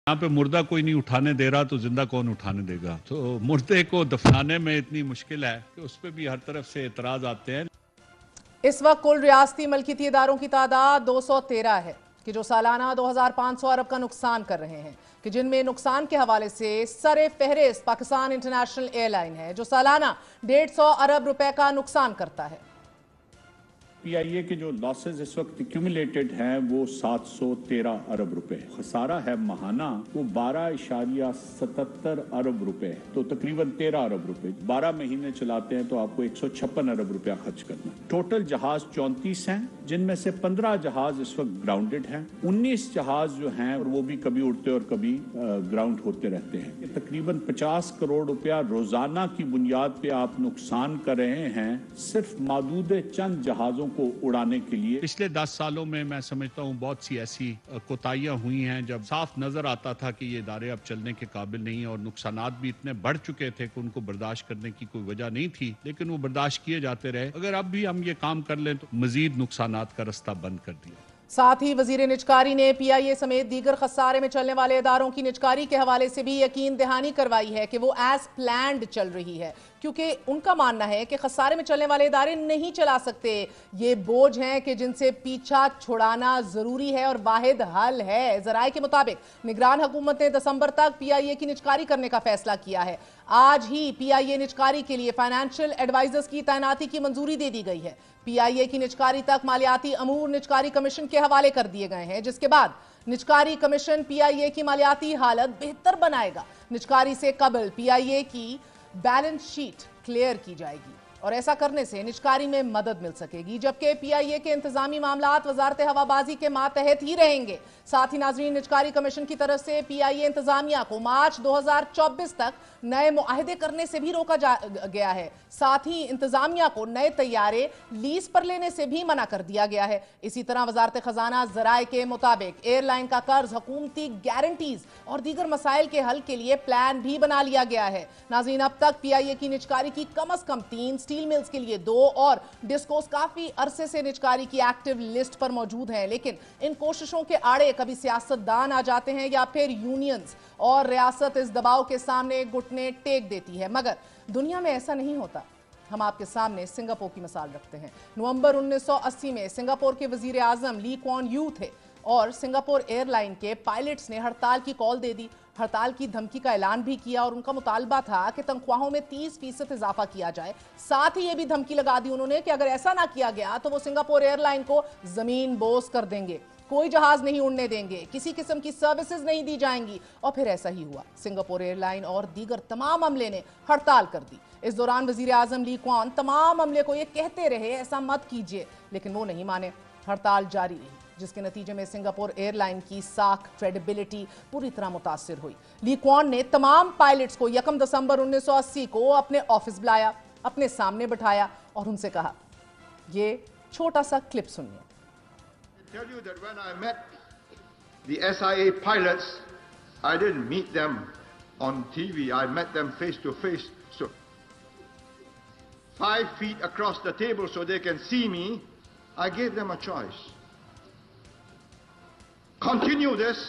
यहाँ पे मुर्दा कोई नहीं उठाने दे रहा तो जिंदा कौन उठाने देगा। तो मुर्दे को दफनाने में इतनी मुश्किल है कि उस पर भी हर तरफ से एतराज आते हैं। इस वक्त कुल रियासती मलकियती इदारों की तादाद 213 है कि जो सालाना 2500 अरब का नुकसान कर रहे हैं, कि जिनमें नुकसान के हवाले से सरे फहरिस्त पाकिस्तान इंटरनेशनल एयरलाइन है जो सालाना 150 अरब रुपए का नुकसान करता है। पीआईए के जो लॉसेस इस वक्त एक्यूमुलेटेड हैं वो 713 अरब रुपए, खसारा है महाना वो 12.77 अरब रुपए, तो तकरीबन 13 अरब रुपए। 12 महीने चलाते हैं तो आपको 156 अरब रुपया खर्च करना है। टोटल जहाज 34 हैं, जिनमें से 15 जहाज इस वक्त ग्राउंडेड हैं। 19 जहाज जो हैं और वो भी कभी उड़ते और कभी ग्राउंड होते रहते हैं। तकरीबन 50 करोड़ रुपया रोजाना की बुनियाद पे आप नुकसान कर रहे हैं सिर्फ मादूद चंद जहाजों को उड़ाने के लिए। पिछले 10 सालों में मैं समझता हूँ बहुत सी ऐसी कोताहियां हुई हैं जब साफ नजर आता था कि ये इदारे अब चलने के काबिल नहीं और नुकसानात भी इतने बढ़ चुके थे कि उनको बर्दाश्त करने की कोई वजह नहीं थी, लेकिन वो बर्दाश्त किए जाते रहे। अगर अब भी हम ये काम कर लें तो मजीद नुकसानात का रास्ता बंद कर दिया। साथ ही वजीर निजकारी ने पीआईए समेत दीगर खसारे में चलने वाले इदारों की निजकारी के हवाले से भी यकीन दहानी करवाई है कि वो एज प्लान्ड चल रही है, क्योंकि उनका मानना है कि खसारे में चलने वाले इदारे नहीं चला सकते। ये बोझ हैं कि जिनसे पीछा छुड़ाना जरूरी है और वाहिद हल है। जराए के मुताबिक निगरान हुकूमत ने दिसंबर तक पीआईए की निजकारी करने का फैसला किया है। आज ही पीआईए निजकारी के लिए फाइनेंशियल एडवाइजर्स की तैनाती की मंजूरी दे दी गई है। पीआईए की निजकारी तक मालियाती अमूर निजकारी कमीशन के हवाले कर दिए गए हैं, जिसके बाद निजकारी कमीशन पीआईए की मालियाती हालत बेहतर बनाएगा। निजकारी से कबल पीआईए की बैलेंस शीट क्लियर की जाएगी और ऐसा करने से निजकारी में मदद मिल सकेगी, जबकि पीआईए के इंतजामी मामलात वजारत हवाबाजी के मातहत ही रहेंगे। साथ ही नाजरीन, निजकारी कमीशन की तरफ से पीआईए इंतजामिया को मार्च 2024 तक नए मुआहदे करने से भी रोका गया है। साथ ही इंतजामिया को नए तैयारे लीज पर लेने से भी मना कर दिया गया है। इसी तरह वजारत खजाना जराए के मुताबिक एयरलाइन का कर्ज, हुकूमती गारंटीज और दीगर मसाइल के हल के लिए प्लान भी बना लिया गया है। नाजरीन, अब तक पीआईए की निजकारी की कम अज कम 3, स्टील मिल्स के लिए 2 और डिस्कोस काफी अरसे से निजकारी की एक्टिव लिस्ट पर मौजूद हैं, लेकिन इन कोशिशों के आड़े कभी सियासतदान आ जाते हैं या फिर यूनियंस और रियासत इस दबाव के सामने घुटने टेक देती है। मगर दुनिया में ऐसा नहीं होता। हम आपके सामने सिंगापुर की मिसाल रखते हैं। नवंबर 1980 में सिंगापुर के वजीर आजम ली क्वान यू थे और सिंगापुर एयरलाइन के पायलट्स ने हड़ताल की कॉल दे दी। हड़ताल की धमकी का ऐलान भी किया और उनका मुतालबा था कि तनख्वाहों में 30% इजाफा किया जाए। साथ ही ये भी धमकी लगा दी उन्होंने कि अगर ऐसा ना किया गया तो वो सिंगापुर एयरलाइन को जमीन बोस कर देंगे, कोई जहाज नहीं उड़ने देंगे, किसी किस्म की सर्विसेज नहीं दी जाएंगी। और फिर ऐसा ही हुआ। सिंगापुर एयरलाइन और दीगर तमाम अमले ने हड़ताल कर दी। इस दौरान वजीर आजम ली क्वान तमाम अमले को ये कहते रहे ऐसा मत कीजिए, लेकिन वो नहीं माने। हड़ताल जारी रही, जिसके नतीजे में सिंगापुर एयरलाइन की साख क्रेडिबिलिटी पूरी तरह मुतासिर हुई। ली क्वान ने तमाम पायलट्स को 1 दिसंबर 1980 को अपने ऑफिस बुलाया, अपने सामने बिठाया और उनसे कहा, ये छोटा सा क्लिप सुनिए। Tell you that when I met the SIA pilots, I didn't meet them on TV. I met them face to face. So 5 feet across the table so they can see me. I gave them a choice. Continue this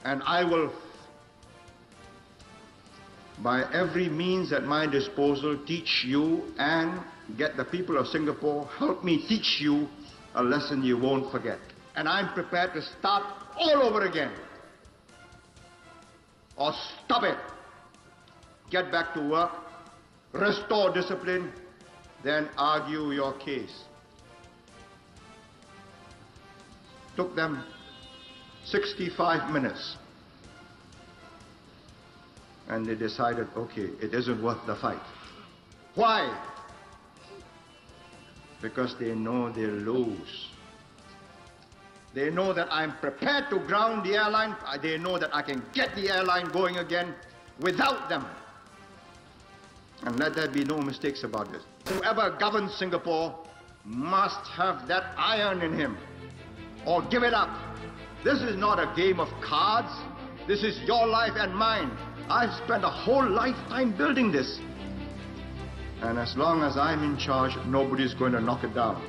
and I will, by every means at my disposal, teach you and get the people of Singapore, help me teach you a lesson you won't forget. And I'm prepared to start all over again. Or stop it. Get back to work, restore discipline, then argue your case. Took them 65 minutes. And they decided, okay, it isn't worth the fight. Why? Because they know they'll lose. They know that I'm prepared to ground the airline. They know that I can get the airline going again without them. And let there be no mistakes about this. Whoever governs Singapore must have that iron in him, or give it up. This is not a game of cards. This is your life and mine. I've spent a whole lifetime building this. And as long as I'm in charge, nobody's going to knock it down.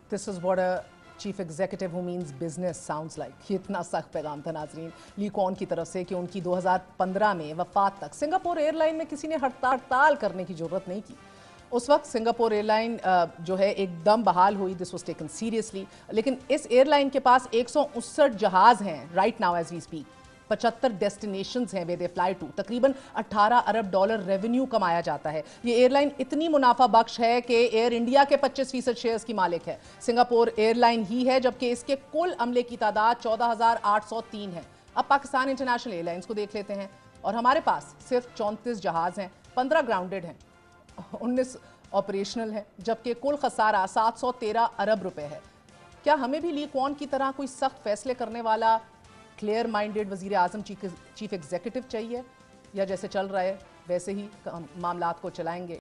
This is what a chief executive who means business sounds like. ये इतना सख्त पैगाम था नाजरीन ली cone की तरफ से कि उनकी 2015 में वफात तक सिंगापुर एयरलाइन में किसी ने हड़ताल करने की जरूरत नहीं की। उस वक्त सिंगापुर एयरलाइन जो है एकदम बहाल हुई, दिस वाज टेकन सीरियसली। लेकिन इस एयरलाइन के पास 159 जहाज हैं right now as we speak, 75 destinations हैं वे दे फ्लाई टू, तकरीबन 18 अरब डॉलर रेवेन्यू कमाया जाता है। ये एयरलाइन इतनी मुनाफा बख्श है कि एयर इंडिया के 25% शेयर्स की मालिक है सिंगापुर एयरलाइन ही है, जबकि इसके कुल अमले की तादाद 14,803 है। अब पाकिस्तान इंटरनेशनल एयरलाइंस को देख लेते हैं और हमारे पास सिर्फ 34 जहाज हैं, 15 ग्राउंडेड हैं, 19 ऑपरेशनल हैं, जबकि कुल खसारा 713 अरब रुपए है। क्या हमें भी ली क्वान की तरह कोई सख्त फैसले करने वाला क्लियर माइंडेड वजीर आजम चीफ एग्जीक्यूटिव चाहिए, या जैसे चल रहा है वैसे ही मामलात को चलाएंगे?